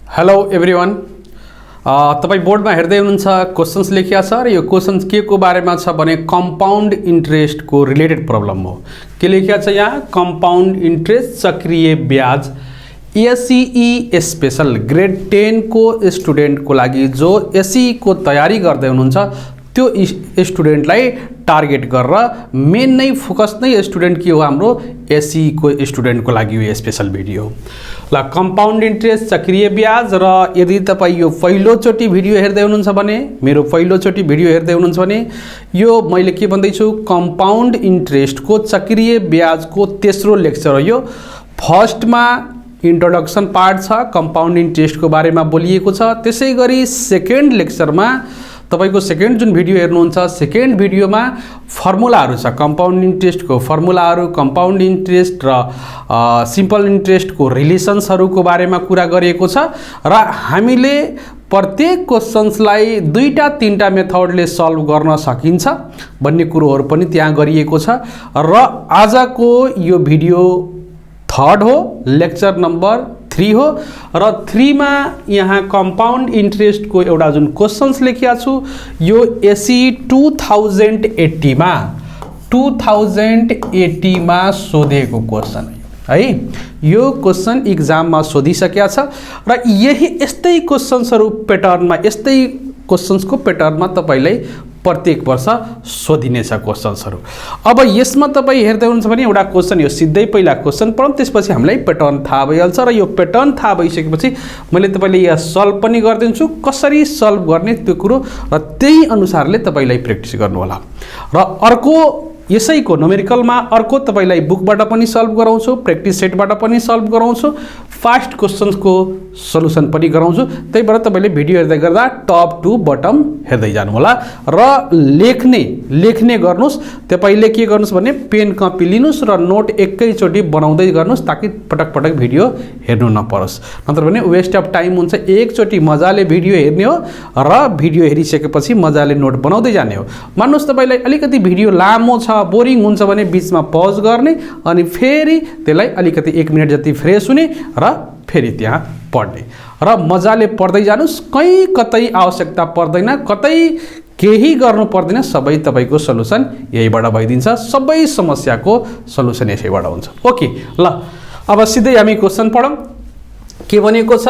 Hello everyone, तपाईँ बोर्डमा हेर्दै हुनुहुन्छ क्वेशन्स लेखिया छ र यो क्वेशन्स के को बारेमा छ भने कम्पाउन्ड इन्ट्रेस्टको रिलेटेड प्रब्लम हो। के लेखिया छ यहाँ? कम्पाउन्ड इन्ट्रेस्ट चक्रीय ब्याज एसई स्पेशल ग्रेड 10 को स्टुडेन्टको लागि जो एसई को तयारी गर्दै हुनुहुन्छ त्यो स्टुडेन्टलाई टार्गेट गरेर मेन नै फोकस नै स्टुडेन्ट के हो हाम्रो एसई को स्टुडेन्टको लागि यो स्पेशल भिडियो हो। ल कम्पाउन्ड इन्ट्रेस्ट चक्रीय ब्याज र यदि तपाईँ यो पहिलोचोटि भिडियो हेर्दै हुनुहुन्छ भने मेरो पहिलोचोटि भिडियो हेर्दै हुनुहुन्छ भने यो मैले के भन्दैछु कम्पाउन्ड इन्ट्रेस्टको चक्रीय ब्याजको तेस्रो लेक्चर हो। यो फर्स्टमा इन्ट्रोडक्सन पार्ट छ, कम्पाउन्ड इन्ट्रेस्टको बारेमा बोलिएको छ। त्यसैगरी सेकेन्ड लेक्चरमा तपाईको सेकेन्ड जुन भिडियो हेर्नुहुन्छ सेकेन्ड भिडियोमा फर्मुलाहरू छ, कम्पाउन्ड इन्ट्रेस्टको फर्मुलाहरू, कम्पाउन्ड इन्ट्रेस्ट र सिम्पल इन्ट्रेस्टको रिलेसन्सहरूको बारेमा कुरा गरिएको छ र हामीले प्रत्येक क्वेशन्सलाई दुईटा तीनटा मेथडले सल्भ गर्न सकिन्छ भन्ने कुरोहरू पनि त्यहाँ गरिएको छ र आजको यो भिडियो थर्ड हो, लेक्चर नम्बर 3 हो र 3 मा यहाँ कम्पाउन्ड इन्ट्रेस्टको एउटा जुन क्वेशन्स लेखिया छु यो एसई 2080 मा सोधेको क्वेशन है। यो क्वेशन इक्जाममा सोधिसकेको छ र यही यस्तै क्वेशन्सहरू प्याटर्नमा, यस्तै क्वेशन्सको प्याटर्नमा तपाईलाई प्रत्येक वर्ष सोधिनेछ क्वेशन्सहरू। अब यसमा तपाईँ हेर्दै हुनुहुन्छ भने एउटा क्वेशन यो सिधै पहिला क्वेशन पढौँ, त्यसपछि हामीलाई प्याटर्न थाहा भइहाल्छ र यो प्याटर्न थाहा भइसकेपछि मैले तपाईँले यहाँ सल्भ पनि गरिदिन्छु, कसरी सल्भ गर्ने त्यो कुरो र त्यही अनुसारले तपाईँलाई प्र्याक्टिस गर्नु होला। र अर्को यसैको न्युमेरिकलमा अर्को तपाईँलाई बुकबाट पनि सल्भ गराउँछु, प्र्याक्टिस सेटबाट पनि सल्भ गराउँछु, फास्ट क्वेशन्सको सल्युसन पनि गराउँछु। त्यही भएर तपाईँले भिडियो हेर्दै गर्दा टप टु बटम हेर्दै जानु होला र लेख्ने गर्नुहोस्। तपाईँले के गर्नुहोस् भने पेन कपी लिनुहोस् र नोट एकैचोटि बनाउँदै गर्नुहोस् ताकि पटक पटक भिडियो हेर्नु नपरोस्, नत्र भने वेस्ट अफ टाइम हुन्छ। एकचोटि मजाले भिडियो हेर्ने हो र भिडियो हेरिसकेपछि मजाले नोट बनाउँदै जाने हो। मान्नुहोस् तपाईँलाई अलिकति भिडियो लामो छ, बोरिङ हुन्छ भने बिचमा पज गर्ने अनि फेरि त्यसलाई अलिकति 1 मिनट जति फ्रेस हुने र फेरि त्यहाँ पढ्ने र मजाले पढ्दै जानुहोस्। कतै आवश्यकता पर्दैन, कतै केही गर्नु पर्दैन, सबै तपाईँको सल्युसन यहीबाट भइदिन्छ। सबै समस्याको सल्युसन यसैबाट हुन्छ। ओके, ल अब सिधै हामी क्वेशन पढौँ। के भनेको छ?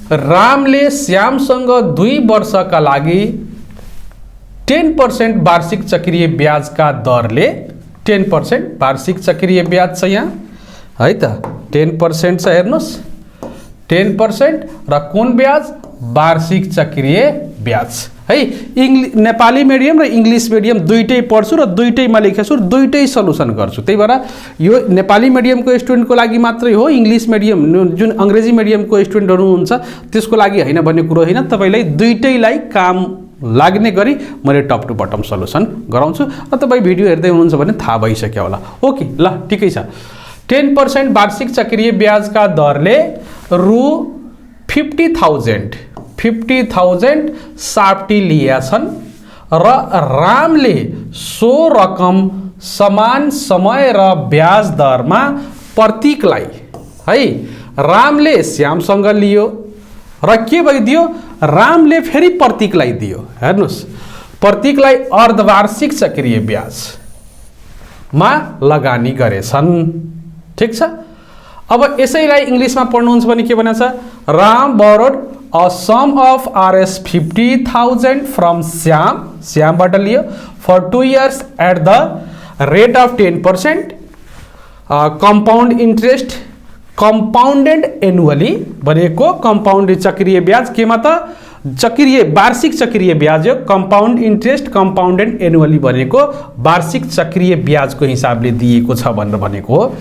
रामले श्यामसँग 2 वर्षका लागि 10% वार्षिक चक्रीय ब्याजका दरले 10% वार्षिक चक्रीय ब्याज छ यहाँ है त, 10% छ हेर्नुहोस्, 10% र कुन ब्याज? वार्षिक चक्रीय ब्याज है। नेपाली मिडियम र इङ्ग्लिस मिडियम दुईटै पढ्छु र दुईटैमा लेखेको छु र दुईटै सल्युसन गर्छु। त्यही भएर यो नेपाली मिडियमको स्टुडेन्टको लागि मात्रै हो, इङ्ग्लिस मिडियम जुन अङ्ग्रेजी मिडियमको स्टुडेन्टहरू हुन्छ त्यसको लागि होइन भन्ने कुरो होइन। तपाईँलाई दुईटैलाई काम लाग्ने गरी मैले टप टु बटम सल्युसन गराउँछु र तपाईँ भिडियो हेर्दै हुनुहुन्छ भने थाहा भइसक्यो होला। ओके, ल ठिकै छ। 10% वार्षिक चक्रीय ब्याजका दरले रु 50,000 साप्टी लिएका छन् र रामले सो रकम समान समय र ब्याज दरमा प्रतीकलाई है रामले श्यामसँग लियो र के भइदियो? रामले फेरि प्रतीकलाई दियो। हेर्नुहोस्, प्रतीकलाई अर्धवार्षिक चक्रीय ब्याजमा लगानी गरेछन्। ठिक छ। अब यसैलाई इङ्ग्लिसमा पढ्नुहुन्छ भने के भनेको छ? Ram borrowed a sum of RS 50,000 from श्यामबाट लियो for 2 years at the rate of 10%, compound interest compounded annually भनेको कम्पाउन्ड चक्रीय ब्याज केमा त? चक्रीय वार्षिक चक्रीय ब्याज हो। कम्पाउन्ड इन्ट्रेस्ट कम्पाउन्डेड एनुअली भनेको वार्षिक चक्रीय ब्याजको हिसाबले दिएको छ भनेर भनेको हो।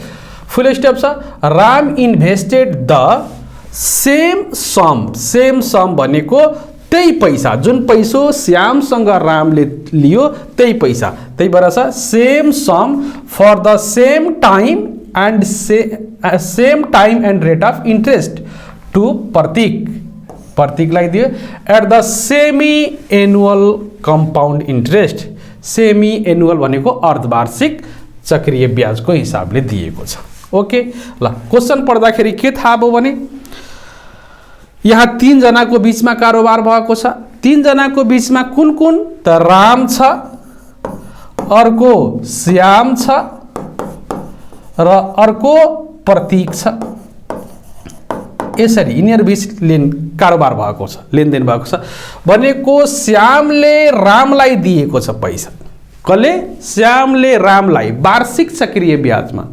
फुल स्टप छ। Ram invested the same sum भनेको त्यही पैसा, जुन पैसो श्यामसँग रामले लियो त्यही पैसा। त्यही भएर छ same sum for the same time and rate of interest to प्रतीकलाई दियो at the semi annual compound interest. Semi annual भनेको अर्धवार्षिक चक्रीय ब्याजको हिसाबले दिएको छ। ओके, ल क्वेशन पढ्दाखेरि के थाहा भयो भने यहाँ 3 जनाको बीचमा कारोबार भएको छ। 3 जनाको बीचमा कुन कुन त राम छ, अर्को श्याम छ र अर्को प्रतीक छ। यसरी यिनीहरू बीच कारोबार भएको छ, लेनदेन भएको छ। भनेको श्यामले रामलाई दिएको छ पैसा। कसले? श्यामले रामलाई वार्षिक चक्रीय ब्याजमा।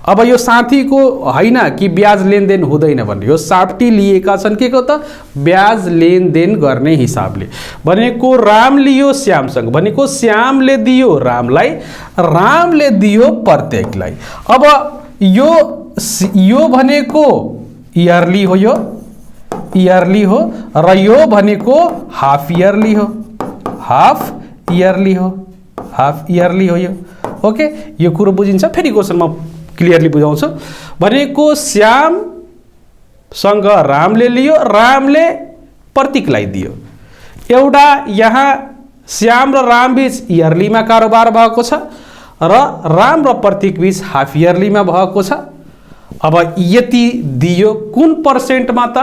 अब यो साथीको हैन कि ब्याज लेनदेन हुँदैन भन्ने, यो साप्टी लिएका छन् के को त ब्याज लेनदेन गर्ने हिसाबले। भनेको राम लियो श्यामसँग, भनेको श्यामले दियो रामलाई, रामले दियो प्रत्येकलाई। अब यो भनेको इयरली हो, यो इयरली हो र यो भनेको हाफ इयरली हो, हाफ इयरली हो, हाफ इयरली हो यो। ओके, यो कुरो बुझिन्छ। फेरि क्वेसनमा क्लियरली बुझाउँछु। भनेको श्यामसँग रामले लियो, रामले प्रतीकलाई दियो। एउटा यहाँ श्याम र राम बीच इयरलीमा कारोबार भएको छ र राम र प्रतीक बीच हाफ इयरलीमा भएको छ। अब यति दियो कुन पर्सेन्टमा त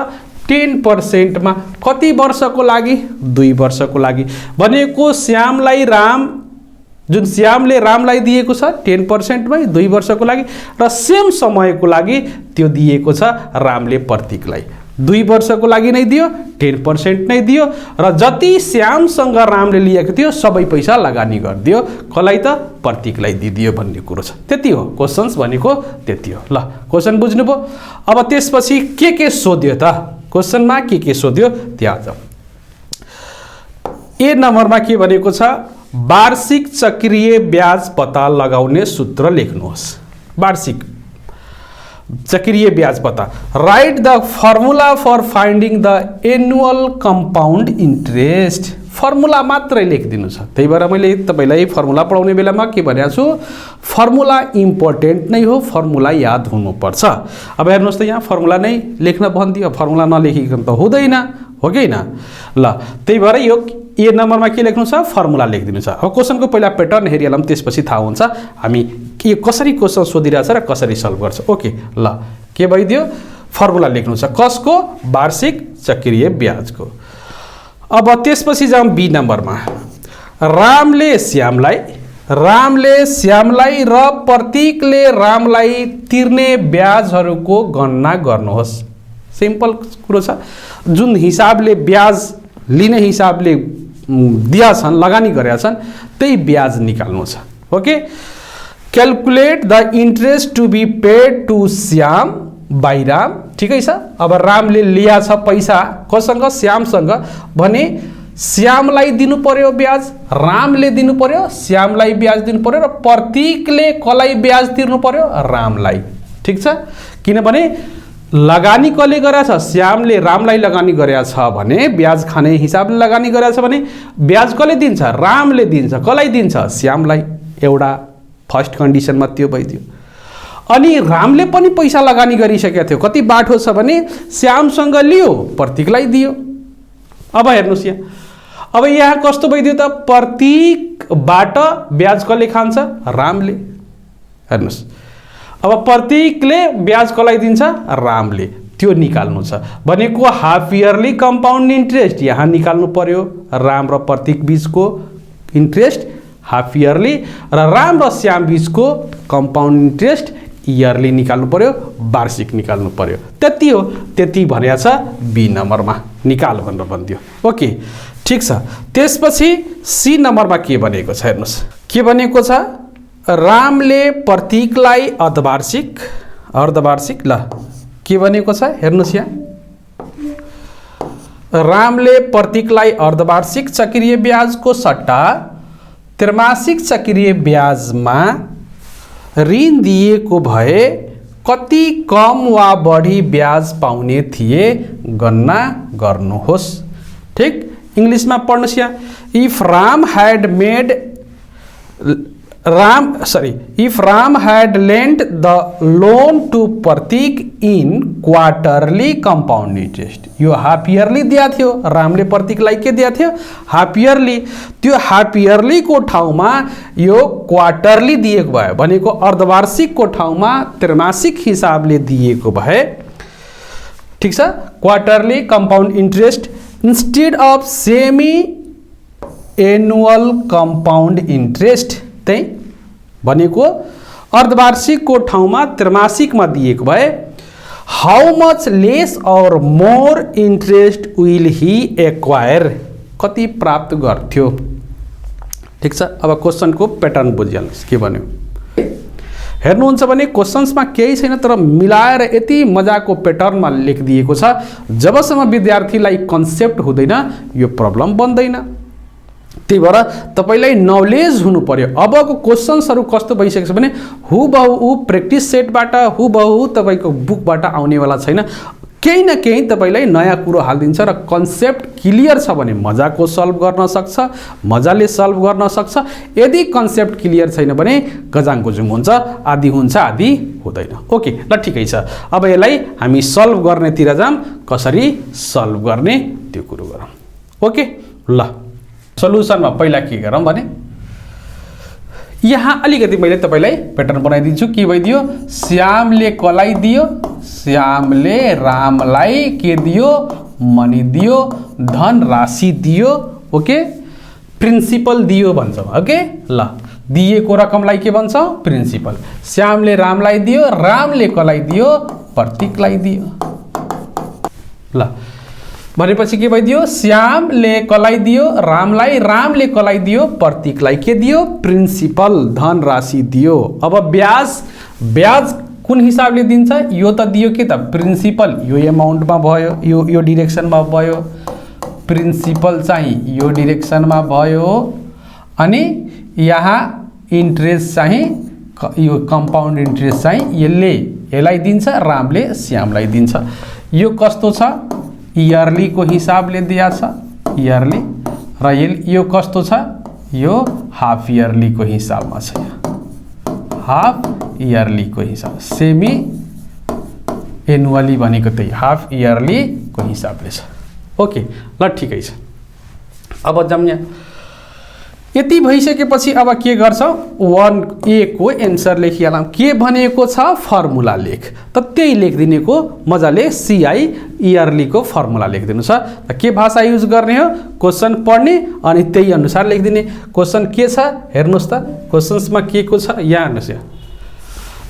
10%मा। कति वर्षको लागि? 2 वर्षको लागि। भनेको श्यामलाई राम, जुन श्यामले रामलाई दिएको छ 10%मै 2 वर्षको लागि र सेम समयको लागि त्यो दिएको छ रामले प्रतीकलाई। 2 वर्षको लागि नै दियो, 10% नै दियो र जति श्यामसँग रामले लिएको थियो सबै पैसा लगानी गरिदियो। कसलाई त? प्रतीकलाई दिदियो भन्ने कुरो छ। त्यति हो क्वेसन्स भनेको, त्यति हो। ल, क्वेसन बुझ्नुभयो। अब त्यसपछि के सोध्यो त? क्वेसनमा के सोध्यो त्यहाँ जाऊ। ए नम्बरमा के भनेको छ? वार्षिक चक्रीय ब्याज पत्ता लगाउने सूत्र लेख्नुहोस्। वार्षिक चक्रीय ब्याज पत्ता। Write the formula for finding the annual compound interest. Formula मात्रै लेखिदिनु छ। त्यही भएर मैले तपाईलाई फर्मुला पढाउने बेलामा के भनेको छु, फर्मुला इम्पोर्टेन्ट नै हो, फर्मुला याद हुनुपर्छ। अब हेर्नुहोस् त यहाँ फर्मुला नै लेख्न भनिदियो, फर्मुला नलेखिकन त हुँदैन, हो कि हैन? ल, त्यही भएर यो ए नम्बरमा के लेख्नु छ? फर्मुला लेखिदिनु छ। अब क्वेसनको पहिला प्याटर्न हेरिहालौँ, त्यसपछि थाहा हुन्छ हामी के कसरी क्वेसन सोधिरहेछ र कसरी सल्भ गर्छ। ओके, ल, के भइदियो? फर्मुला लेख्नु छ। कसको? वार्षिक चक्रीय ब्याजको। अब त्यसपछि जाउँ बी नम्बरमा। रामले श्यामलाई र प्रतीकले रामलाई तिर्ने ब्याजहरूको गणना गर्नुहोस्। सिम्पल कुरो छ। जुन हिसाबले ब्याज लिने हिसाबले दिया छन्, लगानी गरेका छन्, त्यही ब्याज निकाल्नु छ। Okay, calculate the interest to be paid to Shyam by Ram. ठिकै छ। अब रामले लिया छ पैसा कोसँग? श्यामसँग। भने श्यामलाई दिनु पर्यो ब्याज, रामले दिनु पर्यो, श्यामलाई ब्याज दिनु पर्यो र प्रतीकले कसलाई ब्याज तिर्नु पर्यो? रामलाई। ठिक छ। किनभने लगानी कसले गरेछ? श्यामले रामलाई लगानी गरेछ भने ब्याज खाने हिसाबले लगानी गरेछ भने ब्याज कसले दिन्छ? रामले दिन्छ। कसलाई दिन्छ? श्यामलाई। एउटा फर्स्ट कन्डिसनमा त्यो भइदियो। अनि रामले पनि पैसा लगानी गरिसकेको थियो। कति बाठो छ भने श्यामसँग लियो, प्रतीकलाई दियो। अब हेर्नुहोस् यहाँ, अब यहाँ कस्तो भइदियो त? प्रतीकबाट ब्याज कसले खान्छ? रामले। हेर्नुहोस्, अब प्रतीकले ब्याज कसलाई दिन्छ? रामले। त्यो निकाल्नु छ। भनेको हाफ इयरली कम्पाउन्ड इन्ट्रेस्ट यहाँ निकाल्नु पर्यो। राम र प्रतीक बीचको इन्ट्रेस्ट हाफ इयरली र राम र श्याम बीचको कम्पाउन्ड इन्ट्रेस्ट इयरली निकाल्नु पर्यो, वार्षिक निकाल्नु पर्यो। त्यति हो। त्यति भनेको छ बी नम्बरमा निकाल भनेर भनिदियो। ओके, ठिक छ। त्यसपछि सी नम्बरमा के भनेको छ हेर्नुहोस्। के भनेको छ? रामले प्रतीकलाई अर्धवार्षिक। ल, के भनेको छ हेर्नुहोस् यहाँ। रामले प्रतीकलाई अर्धवार्षिक चक्रीय ब्याजको सट्टा त्रैमासिक चक्रीय ब्याजमा ऋण दिएको भए कति कम वा बढी ब्याज पाउने थिए गणना गर्नुहोस्। ठीक, इंग्लिशमा पढ्नुहोस् यहाँ। If Ram had lent the loan to Pratik in quarterly compound interest, यो हाफ इयरली दिया थियो। रामले प्रतीकलाई के दिया थियो? Half yearly. त्यो हाफ इयरली को ठाउँमा यो क्वार्टरली दिएको भए, भनेको अर्धवार्षिक को ठाउँमा त्रैमासिक हिसाबले दिएको भए, ठिक छ, quarterly compound interest instead of semi annual compound interest त्यही भनेको अर्धवार्षिकको ठाउँमा त्रैमासिकमा दिएको भए हाउ मच लेस और more interest will he acquire, कति प्राप्त गर्थ्यो। ठिक छ, अब क्वेसनको प्याटर्न बुझिहाल्नुहोस् के भन्यो। हेर्नुहुन्छ भने क्वेसन्समा केही छैन तर मिलाएर यति मजाको प्याटर्नमा लेखिदिएको छ, जबसम्म विद्यार्थीलाई कन्सेप्ट हुँदैन यो प्रब्लम बन्दैन। त्यही भएर तपाईलाई नलेज हुनु पर्यो। अबको क्वेसन्सहरू कस्तो भइसकेको छ भने हुबहु प्र्याक्टिस सेटबाट हुबहु तपाईको बुकबाट आउनेवाला छैन, केही न केही तपाईलाई नयाँ कुरो हालिदिन्छ र कन्सेप्ट क्लियर छ भने मजाको सल्भ गर्न सक्छ, मजाले सल्भ गर्न सक्छ। यदि कन्सेप्ट क्लियर छैन भने गजाङ गुजुङ हुन्छ, आदि हुन्छ आदि हुँदैन। ओके ल ठिकै छ, अब यसलाई हामी सल्भ गर्नेतिर जाम, कसरी सल्भ गर्ने त्यो कुरो गरौँ। ओके ल सल्युसनमा पहिला के गरौँ भने यहाँ अलिकति मैले तपाईलाई प्याटर्न बनाइदिन्छु। के भइदियो, श्यामले कसलाई दियो, श्यामले रामलाई के दियो, मनी दियो, धन राशि दियो। ओके प्रिन्सिपल दियो भन्छौँ। ओके ल दिएको रकमलाई के भन्छौँ, प्रिन्सिपल। श्यामले रामलाई दियो, रामले कसलाई दियो, प्रतीकलाई दियो। ल भनेपछि के भइदियो, श्यामले कसलाई दियो, रामलाई, रामले कसलाई दियो, प्रतीकलाई के दियो, प्रिन्सिपल धन राशि दियो। अब ब्याज, ब्याज कुन हिसाबले दिन्छ, यो त दियो के त प्रिन्सिपल, यो एमाउन्टमा भयो, यो डिरेक्सनमा भयो, प्रिन्सिपल चाहिँ यो डिरेक्सनमा भयो, अनि यहाँ इन्ट्रेस्ट चाहिँ यो कम्पाउन्ड इन्ट्रेस्ट चाहिँ यसलाई दिन्छ, रामले श्यामलाई दिन्छ। यो कस्तो छ, इयरली को हिसाबले दिया छ, इयरली, र यो कस्तो छ, यो हाफ इयरली को हिसाबमा छ, हाफ इयरली को हिसाब, सेमी एनुअली भनेको त्यही हाफ इयरली को हिसाबले छ। ओके ल ठिकै छ, अब जाम यहाँ यति भइसकेपछि अब के गर्छौँ, 1A को एन्सर लेखिहालौँ। के भनेको छ, फर्मुला लेख, त त्यही लेखिदिनेको मजाले CI इयरली को फर्मुला लेखिदिनु छ। त के भाषा युज गर्ने हो, क्वेसन पढ्ने अनि त्यही अनुसार लेखिदिने। क्वेसन के छ हेर्नुहोस् त, क्वेसन्समा के को छ यहाँ हेर्नुहोस्, यहाँ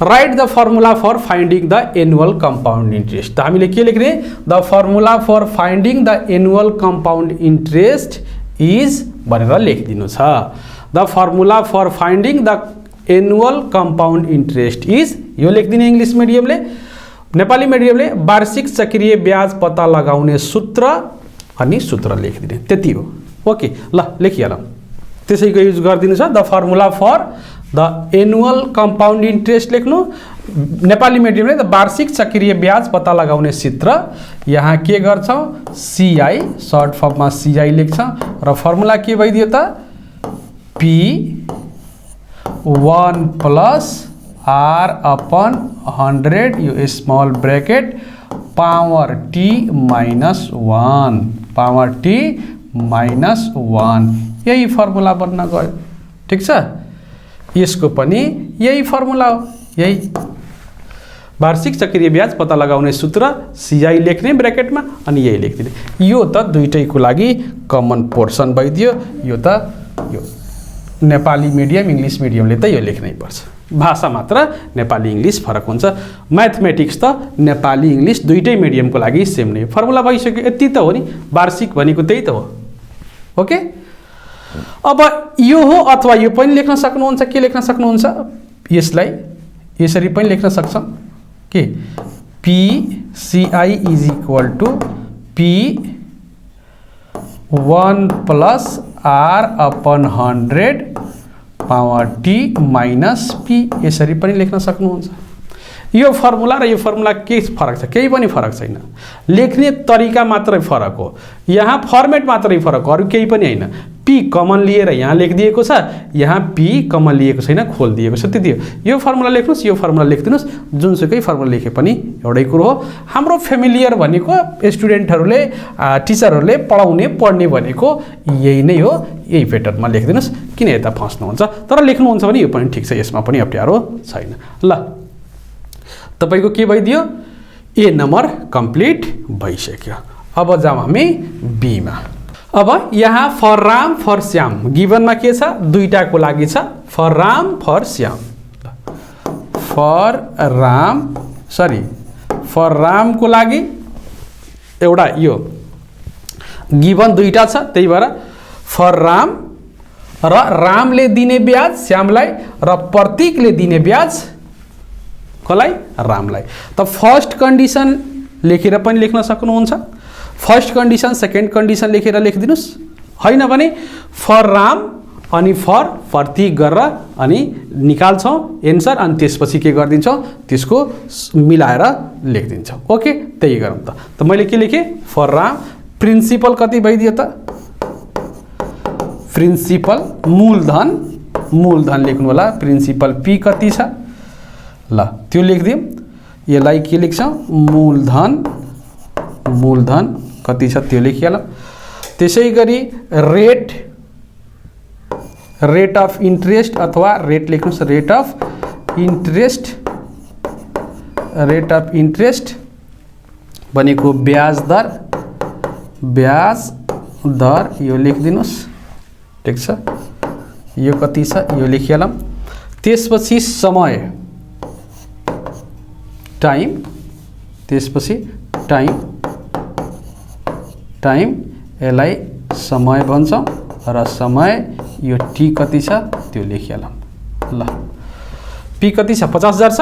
write the formula for finding the annual compound interest. त हामीले के लेख्ने, the formula for finding the annual compound interest is भनेर लेखिदिनु छ। The formula for finding the annual compound interest is, यो लेखिदिने इङ्ग्लिस मिडियमले, नेपाली मिडियमले वार्षिक चक्रीय ब्याज पत्ता लगाउने सूत्र अनि सूत्र लेखिदिने, त्यति हो। ओके ल लेखिहालौँ, त्यसैको युज गरिदिनु छ। The formula for the annual compound interest लेख्नु, नेपाली मिडियमले द वार्षिक चक्रीय ब्याज पत्ता लगाउने सूत्र, यहाँ के गर्छौँ, CI सर्ट फर्ममा CI लेख्छौँ, र फर्मुला के भइदियो त, P1 प्लस R अपन 100, यो small bracket, power T minus 1, power T minus 1, यही फर्मुला बन्न गयो। ठिक छ, यसको पनि यही फर्मुला हो, यही वार्षिक चक्रीय ब्याज पत्ता लगाउने सूत्र, CI लेख्ने ब्र्याकेटमा अनि यही लेखिदिने। यो त दुईटैको लागि कमन पोर्सन भइदियो। यो त यो नेपाली मिडियम इङ्ग्लिस मिडियमले त यो लेख्नै पर्छ, भाषा मात्र नेपाली इङ्ग्लिस फरक हुन्छ। म्याथमेटिक्स त नेपाली इङ्ग्लिस दुईटै मिडियमको लागि सेम नै। फर्मुला भइसक्यो, यति त हो नि, वार्षिक भनेको त्यही त हो। ओके अब यो हो अथवा यो पनि लेख्न सक्नुहुन्छ। के लेख्न सक्नुहुन्छ, यसलाई यसरी पनि लेख्न सक्छौँ के, PCI is equal to P1 plus R upon 100 power T minus P, यसरी पनि लेख्न सक्नुहुन्छ। यो फर्मुला र यो फर्मुला के फरक छ, केही पनि फरक छैन, लेख्ने तरिका मात्रै फरक हो, यहाँ फर्मेट मात्रै फरक हो, अरू केही पनि होइन। P कमन लिएर यहाँ लेखिदिएको छ, यहाँ P कमन लिएको छैन, खोलिदिएको छ, त्यति हो। यो फर्मुला लेख्नुहोस्, यो फर्मुला लेखिदिनुहोस्, जुनसुकै फर्मुला लेखे पनि एउटै कुरो हो। हाम्रो फेमिलियर भनेको स्टुडेन्टहरूले टिचरहरूले पढ्ने भनेको यही नै हो, यही प्याटर्नमा लेखिदिनुहोस्, किन यता फस्नुहुन्छ। तर लेख्नुहुन्छ भने यो पनि ठिक छ, यसमा पनि अप्ठ्यारो छैन। ल तपाईँको के भइदियो, ए नम्बर कम्प्लिट भइसक्यो। अब जाउँ हामी बीमा। अब यहाँ फर राम फर श्याम गिभनमा के छ, दुईटाको लागि छ, for Ram for Shyam. For रामको लागि एउटा यो गिभन दुईटा छ, त्यही भएर फर राम र रामले दिने ब्याज श्यामलाई र प्रतीकले दिने ब्याज कसलाई, रामलाई। त फर्स्ट कन्डिसन लेखेर पनि लेख्न सक्नुहुन्छ, फर्स्ट कन्डिसन सेकेन्ड कन्डिसन लेखेर लेखिदिनुस्, होइन भने फर राम अनि फर प्रतीक गरेर अनि निकाल्छौँ एन्सर, अनि त्यसपछि के गरिदिन्छौँ, त्यसको मिलाएर लेखिदिन्छौँ। ओके, त्यही गरौँ त। त मैले के लेखेँ, फर राम प्रिन्सिपल कति भइदियो त, प्रिन्सिपल मूलधन लेख्नु होला, प्रिन्सिपल पी कति छ, ल त्यो लेखिदिउँ। यसलाई के लेख्छौँ, मूलधन कति छ त्यो लेखिहालौँ। त्यसै गरी रेट अफ इन्ट्रेस्ट अथवा रेट लेख्नुहोस्, रेट अफ इन्ट्रेस्ट भनेको ब्याज दर यो लेखिदिनुहोस्, ठिक छ। यो कति छ यो लेखिहालौँ। त्यसपछि समय टाइम, त्यसपछि टाइम यसलाई समय भन्छौँ र समय यो टी कति छ त्यो लेखिहालौँ। ल पी कति छ, 50,000 छ।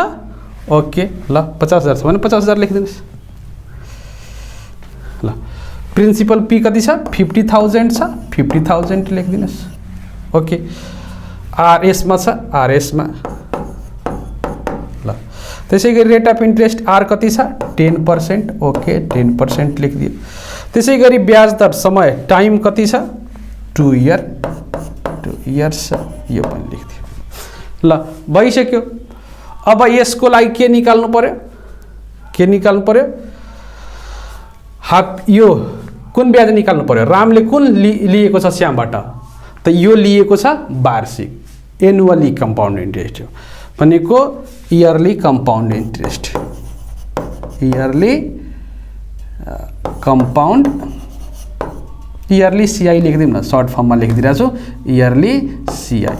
ओके, ल 50,000 छ भने 50,000 लेखिदिनुहोस्। ल प्रिन्सिपल पी कति छ, 50,000 छ, 50,000 लेखिदिनुहोस्। ओके, आरएसमा छ, आरएसमा। ल त्यसै गरी रेट अफ इन्ट्रेस्ट आर कति छ, 10%। ओके, 10% लेखिदियो। त्यसै गरी ब्याज दर समय टाइम कति छ, 2 इयर्स, यो पनि लेखिदियो। ल भइसक्यो। अब यसको लागि के निकाल्नु पर्यो, हाफ यो कुन ब्याज निकाल्नु पर्यो, रामले कुन लिएको छ श्यामबाट, त यो लिएको छ वार्षिक एनुअली कम्पाउन्ड इन्ट्रेस्ट हो, भनेको yearly compound interest, yearly CI लेखिदिउँ न, सर्ट फर्ममा लेखिदिरहेको छु, yearly CI,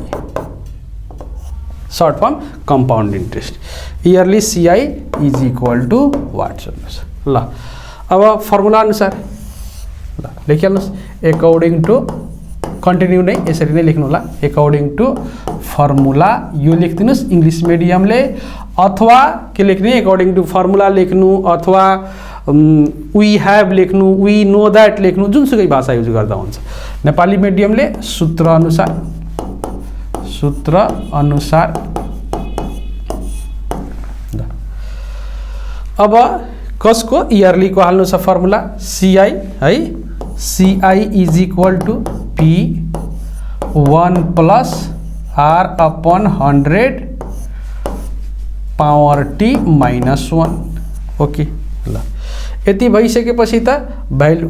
short form compound interest, yearly CI is equal to what सोध्नुहोस्। ल अब फर्मुला अनुसार ल लेखिहाल्नुहोस्, एकर्डिङ टु कन्टिन्यू नै यसरी नै लेख्नु होला, एकर्डिङ टु फर्मुला यो लेखिदिनुहोस् इङ्ग्लिस मिडियमले, अथवा के लेख्ने, एकर्डिङ टु फर्मुला लेख्नु, अथवा वी हेभ लेख्नु, वी नो द्याट लेख्नु, जुनसुकै भाषा युज गर्दा हुन्छ। नेपाली मिडियमले सूत्र अनुसार। अब कसको, इयरली को हाल्नु छ फर्मुला, सीआई है, CI is equal to P 1 plus R upon 100 power T minus 1। Okay, ल यति भइसकेपछि त भ्यालु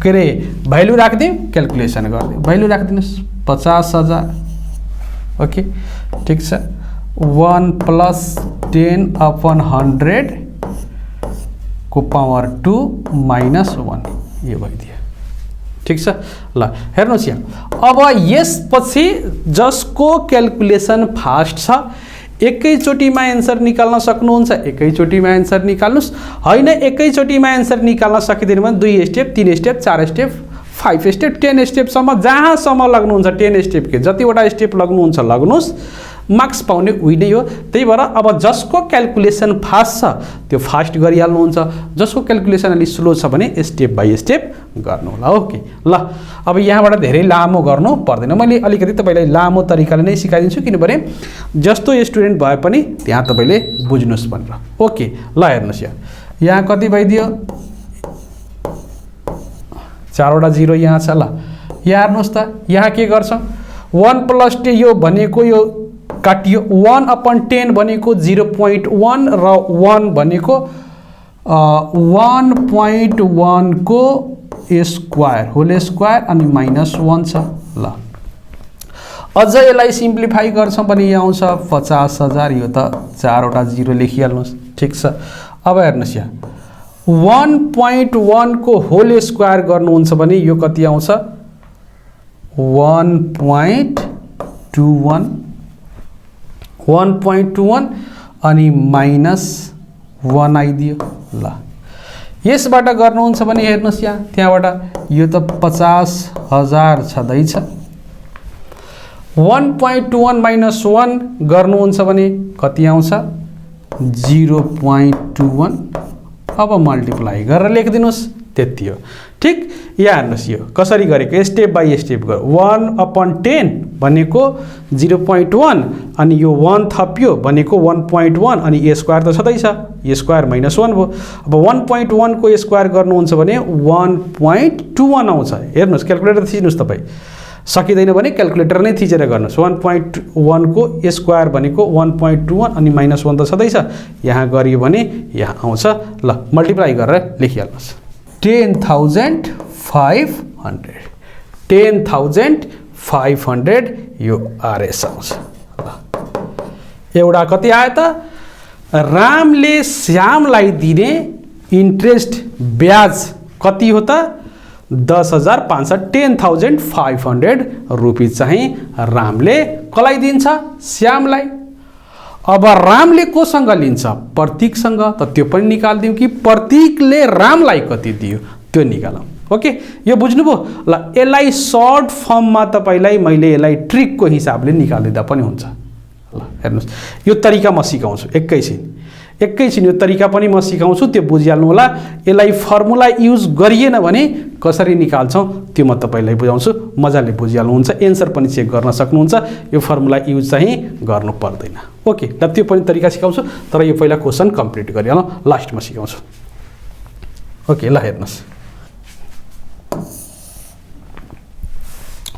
के अरे भ्यालु राखिदिउँ, क्यालकुलेसन गरिदिउँ। भ्यालु राखिदिनुहोस् 50,000। ओके, ठिक छ। 1 प्लस 10 अपन 100 को पावर 2 माइनस 1 यो भइदियो, ठिक छ। ल हेर्नुहोस् यहाँ, अब यसपछि जसको क्यालकुलेसन फास्ट छ एकैचोटिमा एन्सर निकाल्न सक्नुहुन्छ, एकैचोटिमा एन्सर निकाल्नुस्, होइन एकैचोटिमा एन्सर निकाल्न सकिँदैन भने 2 स्टेप 3 स्टेप 4 स्टेप 5 स्टेप 10 स्टेपसम्म जहाँसम्म लाग्नुहुन्छ 10 स्टेप के जतिवटा स्टेप लाग्नुहुन्छ लाग्नुहोस्, मार्क्स पाउने उही नै हो। त्यही भएर अब जसको क्यालकुलेसन फास्ट छ त्यो फास्ट गरिहाल्नुहुन्छ, जसको क्यालकुलेसन अलि स्लो छ भने स्टेप बाई स्टेप गर्नु होला। ओके, ल अब यहाँबाट धेरै लामो गर्नु पर्दैन, मैले अलिकति तपाईँलाई लामो तरिकाले नै सिकाइदिन्छु, किनभने जस्तो स्टुडेन्ट भए पनि त्यहाँ तपाईँले बुझ्नुहोस् भनेर। ओके, ल हेर्नुहोस् यहाँ कति भइदियो, 4वटा 0 यहाँ छ। ल यहाँ हेर्नुहोस् त, यहाँ के गर्छ, 1 प्लस 10 यो भनेको यो काटियो, 1 अपन 10 भनेको 0.1 र 1 भनेको 1.1 को स्क्वायर होल स्क्वायर अनि माइनस 1 छ। ल अझ यसलाई सिम्प्लिफाई गर्छौँ भने यहाँ आउँछ 50,000, यो त 4वटा 0 लेखिहाल्नुहोस्, ठिक छ। अब हेर्नुहोस् यहाँ 1.1 को होल स्क्वायर गर्नुहुन्छ भने यो कति आउँछ 1.21 अनि -1 आइदियो। ल यसबाट गर्नुहुन्छ भने हेर्नुहोस् यहाँ त्यहाँबाट यो त 50,000 छँदैछ। 1.21 -1 गर्नुहुन्छ भने कति आउँछ 0.21। अब मल्टिप्लाई गरेर लेखिदिनुहोस् त्यति हो। ठिक, यहाँ हेर्नुहोस् यो कसरी गरेको स्टेप बाई स्टेप गर। 1/10 भनेको 0.1 अनि यो 1 थप्यो भनेको 1.1 अनि ए स्क्वायर त छँदैछ, ए स्क्वायर -1 भयो। अब 1.1 को स्क्वायर गर्नुहुन्छ भने 1.21 आउँछ। हेर्नुहोस् क्याल्कुलेटर थिच्नुहोस् तपाईँ, सकिँदैन भने क्याल्कुलेटर नै थिचेर गर्नुहोस्। 1.1 को स्क्वायर भनेको 1.21 अनि -1 त छँदैछ, यहाँ गरियो भने यहाँ आउँछ। ल मल्टिप्लाई गरेर लेखिहाल्नुहोस् 10,500 यो आरएस आउँछ। एउटा कति आयो त रामले श्यामलाई दिने इन्ट्रेस्ट ब्याज कति हो त 10,500 10,500 रुपिस चाहिँ रामले कसलाई दिन्छ श्यामलाई। अब रामले कोसँग लिन्छ प्रतीकसँग, त त्यो पनि निकाल्दिउँ कि प्रतीकले रामलाई कति दियो त्यो निकालौँ। ओके यो बुझ्नुभयो। ल यसलाई सर्ट फर्ममा तपाईलाई मैले यसलाई ट्रिकको हिसाबले निकालिदिँदा पनि हुन्छ। ल हेर्नुहोस् यो तरिका म सिकाउँछु एकैछिन यो तरिका पनि म सिकाउँछु, त्यो बुझिहाल्नु होला। यसलाई फर्मुला युज गरिएन भने कसरी निकाल्छौँ त्यो म तपाईलाई बुझाउँछु, मजाले बुझिहाल्नुहुन्छ। एन्सर पनि चेक गर्न सक्नुहुन्छ, यो फर्मुला युज चाहिँ गर्नु पर्दैन। ओके ल त्यो पनि तरिका सिकाउँछु, तर यो पहिला क्वेसन कम्प्लिट गरिहालौँ, लास्टमा सिकाउँछु। ओके ल हेर्नुहोस्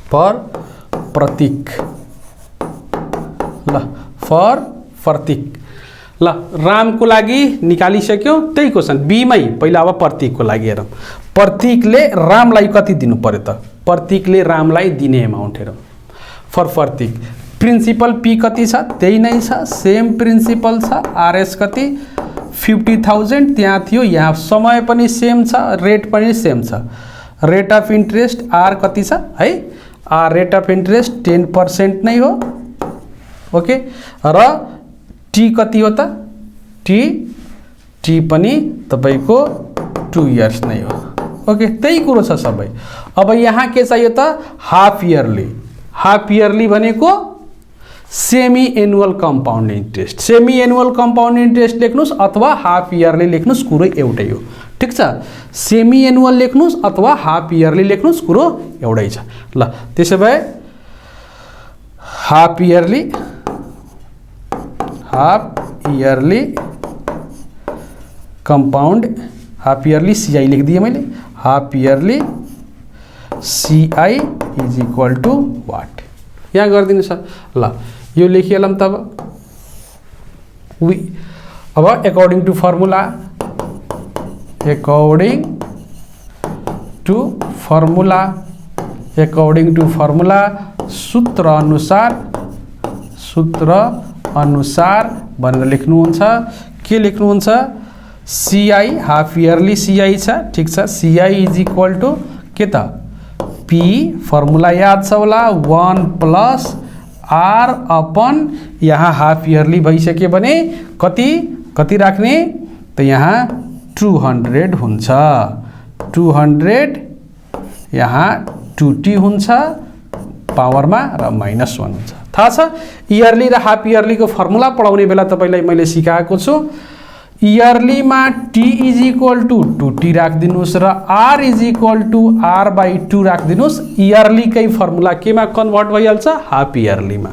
फर प्रतीक। ल फर प्रतीक। ल रामको लागि निकालिसक्यो त्यही क्वेसन बीमै पहिला। अब प्रतीकको लागि हेरौँ, प्रतीकले रामलाई कति दिनु पर्यो त प्रतीकले रामलाई दिने एमाउन्ट हेरौँ। फर प्रतीक प्रिन्सिपल पी कति छ त्यही नै छ, सेम प्रिन्सिपल छ। आरएस कति 50,000 त्यहाँ थियो, यहाँ समय पनि सेम छ, रेट पनि सेम छ। रेट अफ इन्ट्रेस्ट आर कति छ है, आर रेट अफ इन्ट्रेस्ट 10% नै हो। ओके र टी कति हो त टी पनि तपाईको 2 इयर्स नै हो। ओके त्यही कुरो छ सबै। अब यहाँ के चाहियो त हाफ इयरली भनेको semi annual compound interest. Semi annual compound interest लेख्नुस् अथवा हाफ इयरली लेख्नुस्, कुरो एउटै हो। ठिक छ, सेमी एनुअल लेख्नुस् अथवा हाफ इयरली लेख्नुस्, कुरो एउटै छ। ल त्यसो भए half yearly compound, half yearly CI लिख दिए मैंने। Half yearly CI is equal to what, यहाँ कर दिनु छ। ल यो लेखिहालौँ तब। अब अकॉर्डिंग टू फर्मुला सूत्र अनुसार भनेर लेख्नुहुन्छ। के लेख्नुहुन्छ सीआई हाफ इयरली सीआई छ, ठीक छ। सीआई इज इक्वल टू के त पी, फर्मुला याद छ होला 1 + आर अपन यहाँ हाफ इयरली भइसक्यो भने कति राख्ने त यहाँ 200 हुन्छ। 200 यहाँ 2t हुन्छ पावरमा र -1 हुन्छ। थाहा छ इयरली र हाफ इयरली को फर्मुला पढाउने बेला तपाईलाई मैले सिकाएको छु। इयरली में t is equal to 2t राखिदिनुस् र r is equal to r/2 राखिदिनुस्। इयरली कै फर्मुला केमा कन्भर्ट भइहाल्छ हाफ इयरली में।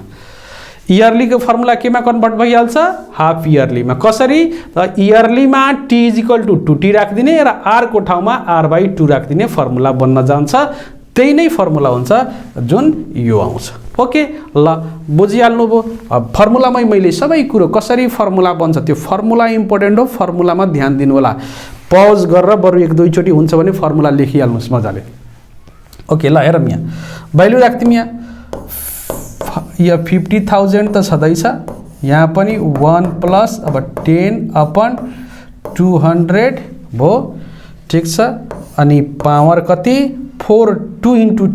इयरली को फर्मुला केमा कन्भर्ट भइहाल्छ हाफ इयरली में। कसरी त इयरली में t is equal to 2t राखिदिने र r को ठाउँमा r/2 राखिदिने फर्मुला बन्न जान्छ। त्यही नै फर्मुला हुन्छ जुन यो आउँछ। ओके ल बुझिहाल्नुभयो। अब फर्मुलामै मैले सबै कुरो कसरी फर्मुला बन्छ त्यो फर्मुला इम्पोर्टेन्ट हो, फर्मुलामा ध्यान दिनु होला। पज गरेर बरु 1-2 चोटि हुन्छ भने फर्मुला लेखिहाल्नुस् मजाले। ओके ल हेरौँ यहाँ भ्यालु राख्दिउँ। यहाँ 50,000 त छँदैछ, यहाँ पनि 1 + अब 10/2 200 भयो, ठिक छ। अनि पावर कति 4, 2 इन्टु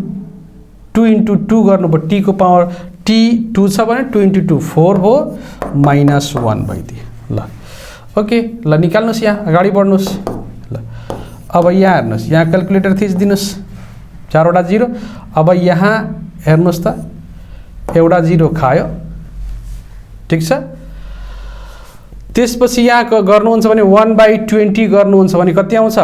2 गर्नुभयो, टी को पावर टी 2 छ भने 2 इन्टु 2 4 भयो, -1 भइदियो। ल ओके, ल निकाल्नुहोस्, यहाँ अगाडि बढ्नुहोस्। ल अब यहाँ हेर्नुहोस्, यहाँ क्याल्कुलेटर थिचिदिनुहोस्, 4 वटा 0। अब यहाँ हेर्नुहोस् त, एउटा 0 खायो, ठिक छ। त्यसपछि यहाँ गर्नुहुन्छ भने 1/20 गर्नुहुन्छ भने कति आउँछ?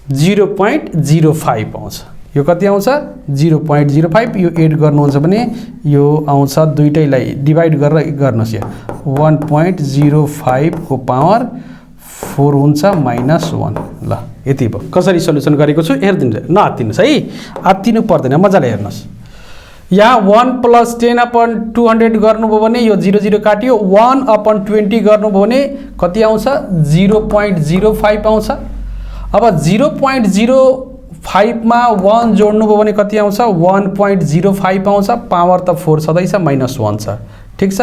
0.05 आउँछ। यो कति आउँछ? 0.05। यो एड गर्नुहुन्छ भने यो आउँछ, दुईटैलाई डिभाइड गरेर गर्नुहोस्। यहाँ 1.05 को पावर 4 हुन्छ -1। ल यति भयो। कसरी सल्युसन गरेको छु हेरिदिनुहोस्, नआत्तिनुहोस् है, आत्तिनु पर्दैन, मजाले हेर्नुहोस्। यहाँ 1 + 10/200 गर्नुभयो भने यो 0 0 काटियो, 1/20 गर्नुभयो भने कति आउँछ? 0.05 आउँछ। अब 0.05 मा 1 जोड्नुभयो भने कति आउँछ? 1.05 आउँछ। पावर त 4 छँदैछ, -1 छ, ठिक छ।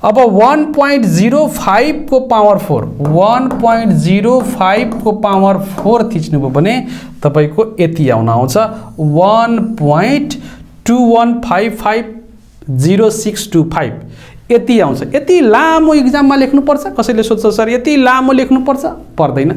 अब 1.05 को पावर 4, 1.05 को पावर 4 थिच्नुभयो भने तपाईको यति आउन आउँछ 1.21550625 यति आउँछ। यति लामो इक्जाममा लेख्नुपर्छ? कसैले सोध्छ सर यति लामो लेख्नुपर्छ? पर्दैन,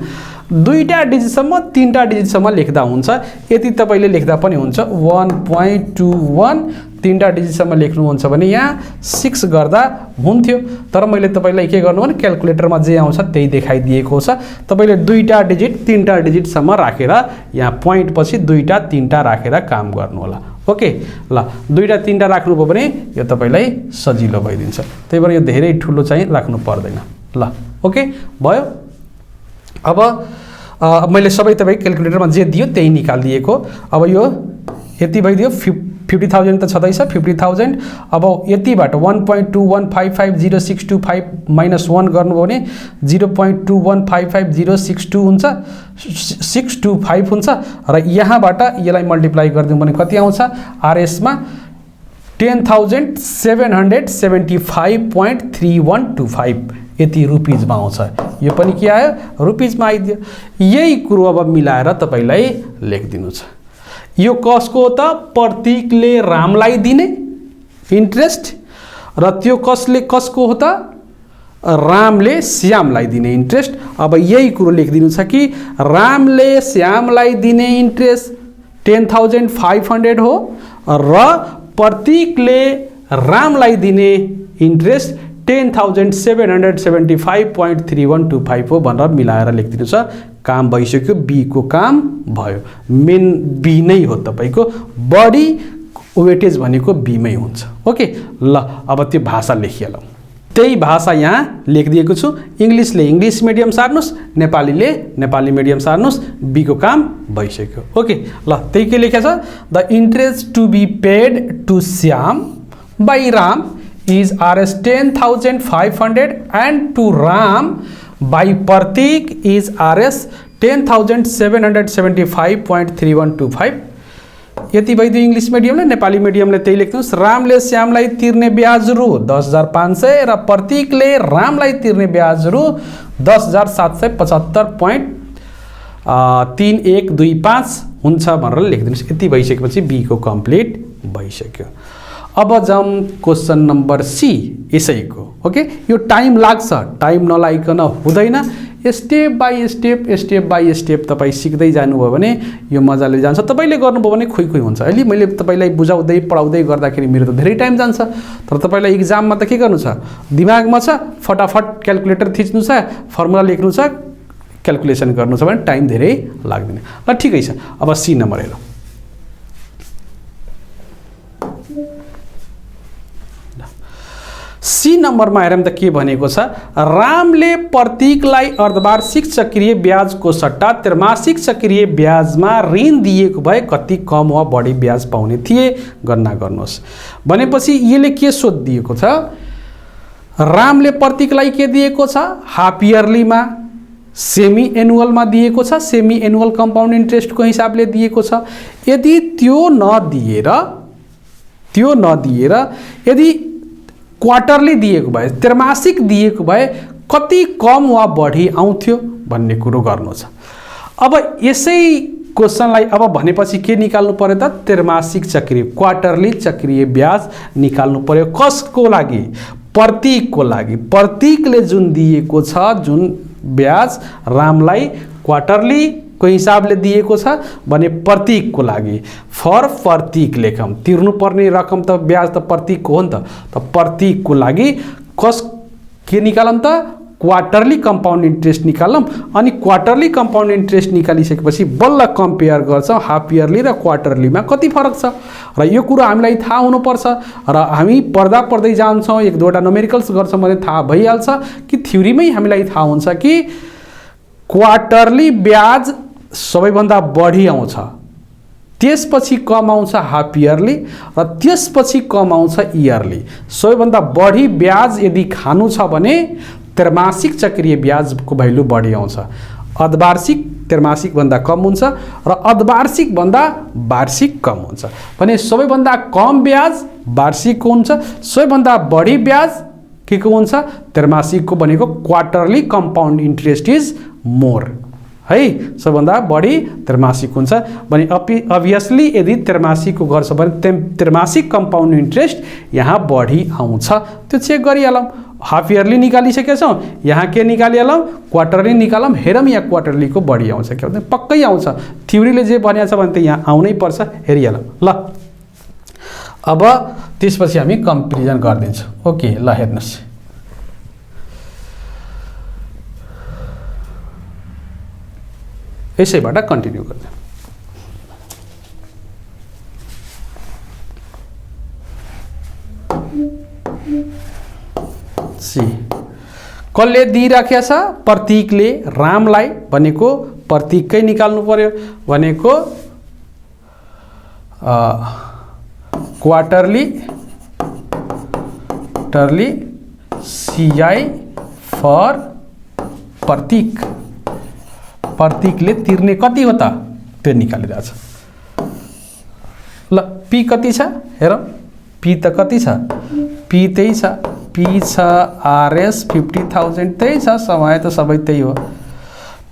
2टा डिजिटसम्म 3टा डिजिटसम्म लेख्दा हुन्छ। यति तपाईले लेख्दा पनि हुन्छ। 1.21 3टा डिजिटसम्म लेख्नुहुन्छ भने यहाँ 6 गर्दा हुन्थ्यो, तर मैले तपाईलाई के गर्नु भने क्याल्कुलेटरमा जे आउँछ त्यही देखाइदिएको छ। तपाईले 2टा डिजिट 3टा डिजिटसम्म राखेर यहाँ पोइन्ट पछि 2टा 3टा राखेर काम गर्नु होला। ओके, ल 2टा 3टा राख्नुभयो भने यो तपाईलाई सजिलो भइदिन्छ। त्यही भएर यो धेरै ठुलो चाहिँ राख्नु पर्दैन। ल ओके भयो। अब मैले सबै तपाई क्याल्कुलेटरमा जे दियो त्यही निकालिदिएको। अब यो यति भइदियो, 50,000 त छँदैछ, 50,000। अब यतिबाट 1.21550625 -1 गर्नुभयो भने 0.21550625 हुन्छ, 625 हुन्छ। र यहाँबाट यसलाई मल्टिप्लाई गरिदिउँ भने कति आउँछ? आरएस मा 10,775.3125 यति रुपीजमा आउँछ। यो पनि के आयो? रुपीजमा आइदियो। यही कुरो अब मिलाएर तपाईलाई लेखिदिनु छ। यो कसको त? प्रतीकले रामलाई दिने इन्ट्रेस्ट, र त्यो कसको हो त? रामले श्यामलाई दिने इन्ट्रेस्ट। अब यही कुरो लेखिदिनु छ कि रामले श्यामलाई दिने इन्ट्रेस्ट 10,500 हो, र प्रतीकले रामलाई दिने इन्ट्रेस्ट 10,775.3125 हो भनेर मिलाएर लेखिदिनु छ। काम भइसक्यो, बी को काम भयो। मेन बी नै हो तपाईको, बडी वेटेज भनेको बी मै हुन्छ। ओके, ल अब त्यो भाषा लेखिहालौँ। त्यही भाषा यहाँ लेखिदिएको छु। इङ्ग्लिसले इङ्ग्लिस मिडियम सार्नुहोस्, नेपालीले नेपाली मिडियम सार्नुहोस्, बी को काम भइसक्यो। ओके, ल त्यही के लेखेको छ? The interest to be paid to Shyam by Ram is Rs 10,500 and to Ram by Pratik is Rs 10,775.3125। यति भइदियो इङ्ग्लिस मिडियमले। नेपाली मिडियमले त्यही लेख्नुहोस्। रामले श्यामलाई तिर्ने ब्याज रु 10,500 र प्रतीकले रामलाई तिर्ने ब्याज रु 10,775.3125 हुन्छ भनेर लेखिदिनुहोस्। यति भइसकेपछि बी को कम्प्लिट भइसक्यो। अब जाउँ क्वेसन नम्बर सी यसैको। ओके, यो टाइम लाग्छ, टाइम नलागिकन हुँदैन। स्टेप बाई स्टेप तपाईँ सिक्दै जानुभयो भने यो मजाले जान्छ। तपाईँले गर्नुभयो भने खोइ हुन्छ। अहिले मैले तपाईँलाई बुझाउँदै पढाउँदै गर्दाखेरि मेरो त धेरै टाइम जान्छ, तर तपाईँलाई इक्जाममा त के गर्नु छ? दिमागमा छ, फटाफट क्याल्कुलेटर थिच्नु छ, फर्मुला लेख्नु छ, क्याल्कुलेसन गर्नु छ भने टाइम धेरै लाग्दैन। ल ठिकै छ। अब सी नम्बर हेरौँ। सी नम्बरमा हेरौँ त के भनेको छ? रामले प्रतीकलाई अर्धवार्षिक चक्रीय ब्याजको सट्टा त्रैमासिक चक्रीय ब्याजमा ऋण दिएको भए कति कम वा बढी ब्याज पाउने थिए? गणना गर्नुहोस् भनेपछि यसले के सोधिदिएको छ? रामले प्रतीकलाई के दिएको छ? हाफ इयरलीमा, सेमी एनुअलमा दिएको छ, सेमी एनुअल कम्पाउन्ड इन्ट्रेस्टको हिसाबले दिएको छ। यदि त्यो नदिएर यदि क्वार्टरली दिएको भए, त्रैमासिक दिएको भए कति कम वा बढी आउँथ्यो भन्ने कुरो गर्नु छ। अब यसै क्वेसनलाई अब भनेपछि के निकाल्नु पर्यो त? त्रैमासिक चक्रीय, क्वार्टरली चक्रीय ब्याज निकाल्नु पर्यो। कसको लागि? प्रतीकको लागि। प्रतीकले जुन दिएको छ, जुन ब्याज रामलाई क्वार्टरली को हिसाबले दिएको छ भने प्रतीकको लागि, फर प्रतीक लेखम। तिर्नुपर्ने रकम त ब्याज त प्रतीकको हो नि त प्रतीकको लागि कस के निकालम त? क्वार्टरली कम्पाउन्ड इन्ट्रेस्ट निकालम। अनि क्वार्टरली कम्पाउन्ड इन्ट्रेस्ट निकालिसकेपछि बल्ल कम्पेयर गर्छौँ हाफ इयरली र क्वार्टरलीमा कति फरक छ र यो कुरो हामीलाई थाहा हुनुपर्छ। र हामी पढ्दै जान्छौँ, एक दुईवटा न्युमेरिकल्स गर्छौँ भने थाहा भइहाल्छ कि थ्योरीमै हामीलाई थाहा हुन्छ कि क्वार्टरली ब्याज सबैभन्दा बढी आउँछ, त्यसपछि कम आउँछ हाफ इयरली र त्यसपछि कम आउँछ इयरली। सबैभन्दा बढी ब्याज यदि खानु छ भने त्रैमासिक चक्रीय ब्याजको भ्यालु बढी आउँछ। अर्धवार्षिक त्रैमासिक भन्दा कम हुन्छ र अर्धवार्षिक भन्दा वार्षिक कम हुन्छ भने सबैभन्दा कम ब्याज वार्षिकको हुन्छ, सबैभन्दा बढी ब्याज के को हुन्छ? त्रैमासिकको भनेको quarterly compound interest is more है, सबभन्दा बढी त्रैमासिक हुन्छ भने अभियसली यदि त्रैमासिकको गर्छ भने त्रैमासिक कम्पाउन्ड इन्ट्रेस्ट यहाँ बढी आउँछ। त्यो चेक गरिहालौँ। हाफ इयरली निकालिसकेका छौँ, यहाँ के निकालिहालौँ? क्वार्टरली निकालौँ। हेरौँ यहाँ क्वार्टरलीको बढी आउँछ के भन्दा पक्कै आउँछ। थ्योरीले जे भनेको छ भने त यहाँ आउनै पर्छ। हेरिहालौँ ल। अब त्यसपछि हामी कम्पेरिजन गरिदिन्छौँ। ओके ल हेर्नुहोस्, यसैबाट कन्टिन्यू गर्दै सी कसले दिइराखेको छ? प्रतीकले रामलाई भनेको प्रतीककै निकाल्नु पर्यो भनेको क्वार्टरली सीआई फर प्रतीक। प्रतीकले तिर्ने कति हो त? त्यो निकालिरहेछ। ल पी कति छ हेरौँ। पी त कति छ? पी त्यही छ, पी छ आरएस 50,000 त्यही छ। समय त सबै त्यही हो,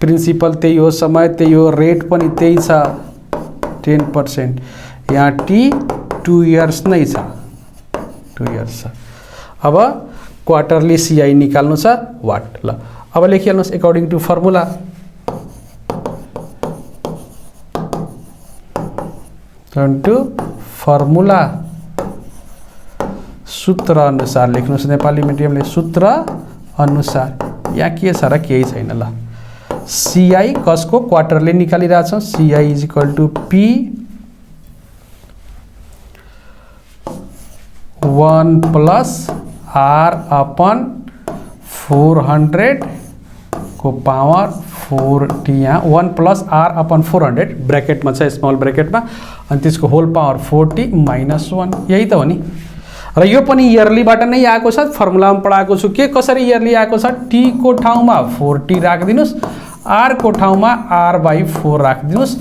प्रिन्सिपल त्यही हो, समय त्यही हो, रेट पनि त्यही छ 10%। यहाँ टी 2 इयर्स नै छ, 2 इयर्स छ। अब क्वार्टरली सीआई निकाल्नु छ वाट। ल अब लेखिहाल्नुहोस् अकर्डिङ टु फर्मुला। फर्मुला सूत्र अनुसार लेख्नुहोस् नेपाली मिडियमले। सूत्र अनुसार यहाँ के छ र केही छैन। ल सीआई कसको? क्वार्टरली निकालिरहेछौँ। CI is equal to P 1 plus R upon 400 को पावर 40। यहाँ 1 प्लस आर अपन 400 ब्रैकेटमा छ, स्मल ब्रैकेटमा, अनि त्यसको होल पावर 40 माइनस 1। यही त हो नि। र यो पनि इयरलीबाट नै आएको छ। फर्मुलामा पढाएको छु के कसरी इयरली आएको छ। टी को ठाउँमा 40 राखिदिनुहोस्, आर को ठाउँमा r/4 राखिदिनुहोस्।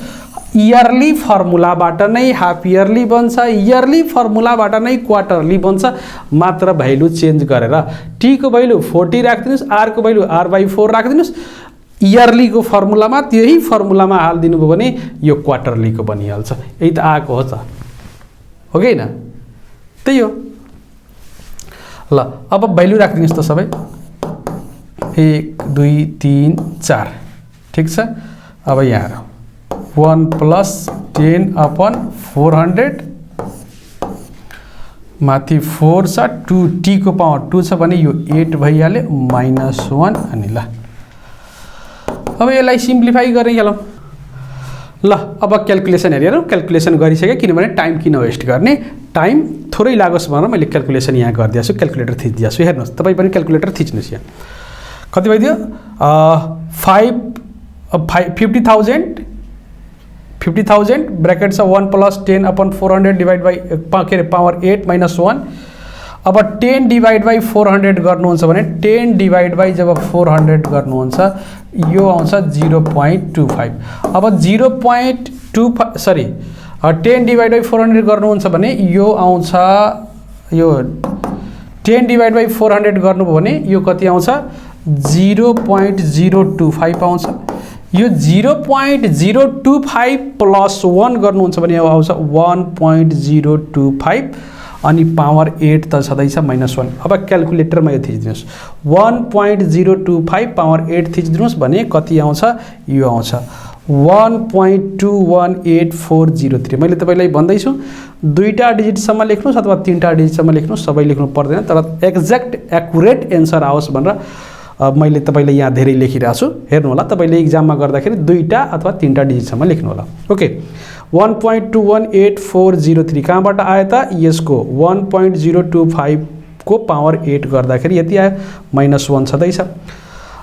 इयरली फर्मुलाबाट नै हाफ इयरली बन्छ, इयरली फर्मुलाबाट नै क्वार्टरली बन्छ, मात्र भ्यालु चेन्ज गरेर। टी को भ्यालु 40 राखिदिनुहोस्, आर को भ्यालु r/4 राखिदिनुहोस्। इयरलीको फर्मुलामा त्यही फर्मुलामा हालिदिनु भयो भने यो क्वार्टरलीको बनिहाल्छ। यही त आएको हो त, हो कि हैन? त्यही हो। ल अब भ्यालु राखिदिनुहोस् त सबै। 1 2 3 4 ठिक छ। अब यहाँ 1 प्लस 10 अपन 400 माथि 4 छ, 2 टी को पावर 2 छ भने यो 8 भइहाल्यो माइनस 1। अनि ल अब यसलाई सिम्प्लिफाई गरिहालौँ। ल अब क्याल्कुलेसन हेरौँ। क्याल्कुलेसन गरिसकेँ, किनभने टाइम किन वेस्ट गर्ने, टाइम थोरै लागोस् भनेर मैले क्याल्कुलेसन यहाँ गरिदिएको छु। क्याल्कुलेटर थिचिदिएको छु। हेर्नुहोस् तपाईँ पनि क्याल्कुलेटर थिच्नुहोस्। यहाँ कति भइदियो? 50,000 ब्रैकेट छ 1 प्लस 10 अपन 400 डिवाइड बाई के अरे पावर 8 माइनस 1। अब 10 डिवाइड बाई 400 गर्नुहुन्छ भने 10 डिवाइड बाई जब 400 गर्नुहुन्छ यो आउँछ 0.25। अब 0.25 सरी 10 डिवाइड बाई 400 गर्नुहुन्छ भने यो आउँछ यो 10 / 400 गर्नुभयो भने यो कति आउँछ 0.025 आउँछ। यो 0.025 + 1 गर्नुहुन्छ भने यो आउँछ 1.025 अनि पावर 8 त छँदैछ -1। अब क्याल्कुलेटरमा यो थिचिदिनुहोस् 1.025 पावर 8 थिचिदिनुहोस् भने कति आउँछ यो आउँछ 1.218403। मैले तपाईलाई भन्दैछु दुईटा डिजिटसम्म लेख्नुस् अथवा तीनटा डिजिटसम्म लेख्नुस्, सबै लेख्नु पर्दैन, तर एक्ज्याक्ट एक्युरेट एन्सर आओस् भनेर मैले तपाईलाई यहाँ धेरै लेखिरहेको छु। हेर्नु होला, तपाईले एक्जाममा गर्दाखेरि दुईटा अथवा तीनटा डिजिटसम्म लेख्नु होला। ओके, 1.218403 कहाँबाट आयो त यसको 1.025 को पावर 8 गर्दाखेरि यति आयो -1 छँदैछ।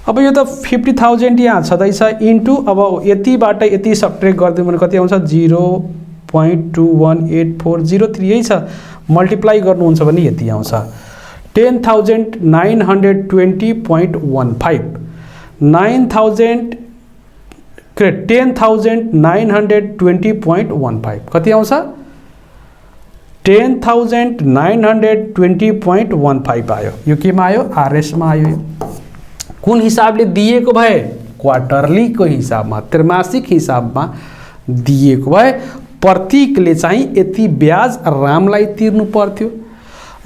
अब यो त 50,000 यहाँ छँदैछ इन्टु अब यतिबाट यति सब्ट्र्याक्ट गरिदिउँ भने कति आउँछ 0.218403 यही छ। मल्टिप्लाई गर्नुहुन्छ भने यति आउँछ 10,920.15 10,920.15 कति आउँछ 10,920.15 आयो। यो केमा आयो आरएसमा आयो। कुन हिसाबले दिएको भए क्वार्टरलीको हिसाबमा त्रैमासिक हिसाबमा दिएको भए प्रत्येकले चाहिँ यति ब्याज रामलाई तिर्नु पर्थ्यो,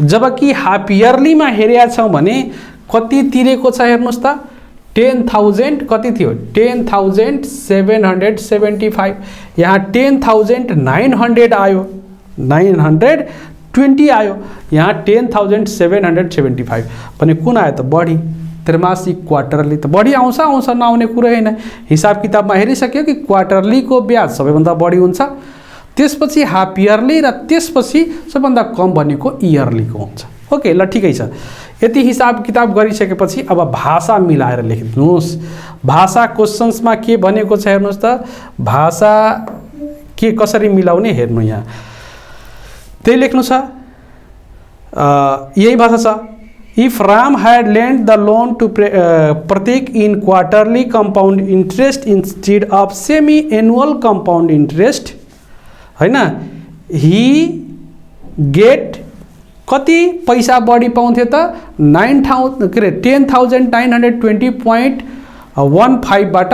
जबकि हाफ इयरलीमा हेरेका छौँ भने कति तिरेको छ हेर्नुस् त 10,000 कति थियो 10,775। यहाँ 10,900 आयो 920 आयो, यहाँ 10,775 भने कुन आयो त बढी त्रैमासिक क्वार्टरली त बढी आउँछ नआउने कुरो हैन। हिसाब किताबमा हेरिसक्यो कि क्वार्टरलीको ब्याज सबैभन्दा बढी हुन्छ, त्यसपछि हाफ इयरली र त्यसपछि सबभन्दा कम भनेको इयरलीको हुन्छ। ओके ल ठिकै छ। यति हिसाब किताब गरिसकेपछि अब भाषा मिलाएर लेखिदिनुहोस्। भाषा क्वेशन्समा के भनेको छ हेर्नुहोस् त, भाषा के कसरी मिलाउने हेर्नु, यहाँ त्यही लेख्नु छ, यही भाषा छ। If Ram had lent the loan to Pratik in quarterly compound interest instead of semi-annual compound interest, हैन, he get कति पैसा बढी पाउँथ्यो त 10,920.15 बाट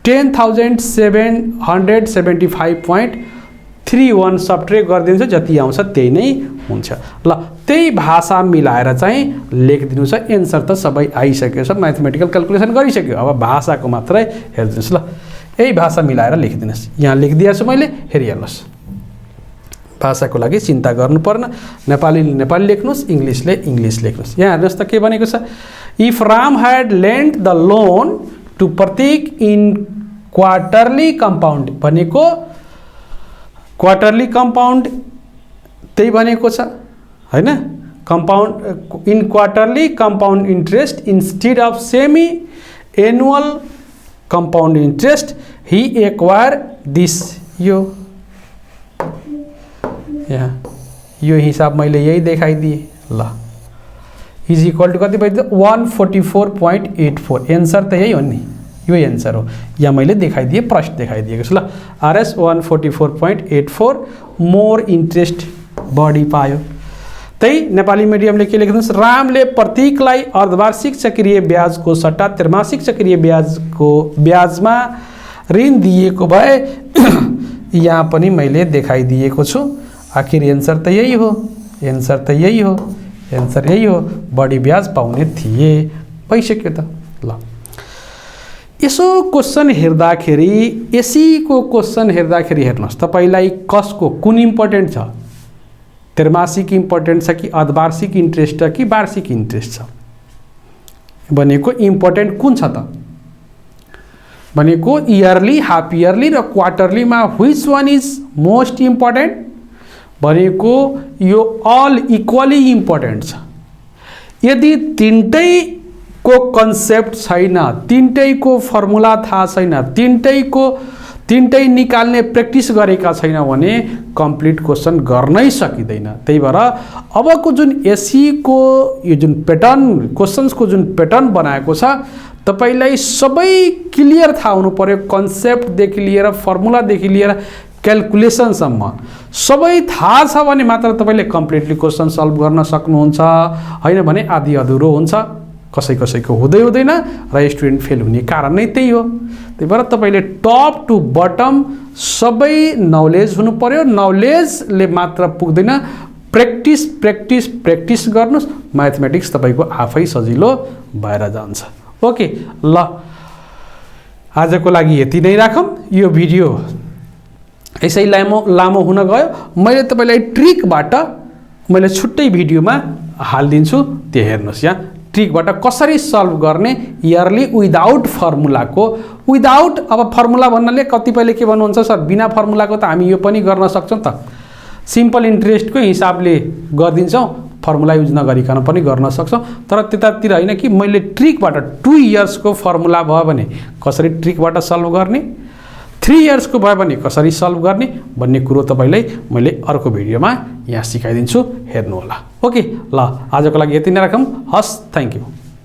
10,775.31 सब्ट्र्याक्ट गरिदिन्छ, जति आउँछ त्यही नै हुन्छ। ल त्यही भाषा मिलाएर चाहिँ लेखिदिनु छ। एन्सर त सबै आइसकेको छ, म्याथमेटिकल क्याल्कुलेसन गरिसक्यो, अब भाषाको मात्रै हेरिदिनुहोस्। ल यही भाषा मिलाएर लेखिदिनुहोस्। यहाँ लेखिदिएको छु मैले, हेरिहाल्नुहोस्। भाषाको लागि चिन्ता गर्नु पर्न, नेपालीले नेपाली लेख्नुहोस्, इङ्ग्लिसले इङ्ग्लिस लेख्नुहोस्। यहाँ हेर्नुहोस् त के भनेको छ, if Ram had lent the loan to Prateek in quarterly compound भनेको क्वार्टरली कम्पाउन्ड त्यही भनेको छ हैन, compound in quarterly compound interest instead of semi annual compound interest he acquire this. यहाँ यो हिसाब मैले यही देखाइदिएँ। ल इज इक्वल टु कति भयो 144.84। एन्सर त यही हो नि, यो एन्सर हो। यहाँ मैले देखाइदिएँ, प्रश्न देखाइदिएको छु। ल आरएस 144.84 मोर इन्ट्रेस्ट बढी पायो। त्यही नेपाली मिडियमले के लेख्नुहोस्, रामले प्रतीकलाई अर्धवार्षिक चक्रीय ब्याजको सट्टा त्रैमासिक चक्रीय ब्याजको ब्याजमा ऋण दिएको भए यहाँ पनि मैले देखाइदिएको छु। आखिर एन्सर त यही हो, एन्सर त यही हो, एन्सर यही हो, बढी ब्याज पाउने थिए। भइसक्यो त। ल यसो क्वेसन हेर्दाखेरि, एसीको क्वेसन हेर्दाखेरि हेर्नुहोस् तपाईलाई कसको कुन इम्पोर्टेन्ट छ, त्रैमासिक इम्पोर्टेन्ट छ कि अर्धवार्षिक इन्ट्रेस्ट छ कि वार्षिक इन्ट्रेस्ट छ भनेको इम्पोर्टेन्ट कुन छ त भनेको इयरली, हाफ इयरली र क्वार्टरलीमा which one is most important भनेको यो अल इक्वली इम्पोर्टेन्ट छ। यदि तीनटैको कन्सेप्ट छैन, तीनटैको फर्मुला थाहा छैन, तीनटै निकाल्ने प्र्याक्टिस गरेका छैन भने कम्प्लिट क्वेसन गर्नै सकिँदैन। त्यही भएर अबको जुन एसीको यो जुन प्याटर्न क्वेसन्सको जुन प्याटर्न बनाएको छ तपाईलाई सबै क्लियर थाहा हुनु पर्यो, कन्सेप्टदेखि लिएर फर्मुलादेखि लिएर क्याल्कुलेसनसम्म सबै थाहा छ भने मात्र तपाईँले कम्प्लिटली क्वेसन सल्भ गर्न सक्नुहुन्छ, होइन भने आधी अधुरो हुन्छ, कसैको हुँदैन र स्टुडेन्ट फेल हुने कारण नै त्यही हो। त्यही भएर तपाईँले टप टु बटम सबै नलेज हुनु पर्यो। नलेजले मात्र पुग्दैन, प्र्याक्टिस प्र्याक्टिस प्र्याक्टिस गर्नुहोस्, म्याथमेटिक्स तपाईँको आफै सजिलो भएर जान्छ। ओके, ल आजको लागि यति नै राखौँ। यो भिडियो यसै लामो हुन गयो। मैले तपाईँलाई ट्रिकबाट मैले छुट्टै भिडियोमा हालिदिन्छु, त्यो हेर्नुहोस्। यहाँ ट्रिकबाट कसरी सल्भ गर्ने इयरली विदाउट फर्मुलाको। विदाउट अब फर्मुला भन्नाले कतिपयले के भन्नुहुन्छ, सर बिना फर्मुलाको त हामी यो पनि गर्न सक्छौँ त, सिम्पल इन्ट्रेस्टको हिसाबले गरिदिन्छौँ, फर्मुला युज नगरिकन पनि गर्न सक्छौँ। तर त्यतातिर होइन कि मैले ट्रिकबाट 2 इयर्सको फर्मुला भयो भने कसरी ट्रिकबाट सल्भ गर्ने, 3 इयर्सको भयो भने कसरी सल्भ गर्ने भन्ने कुरो तपाईँलाई मैले अर्को भिडियोमा यहाँ सिकाइदिन्छु, हेर्नुहोला। ओके, ल आजको लागि यति नै राखौँ। हस्, थ्याङ्क यू।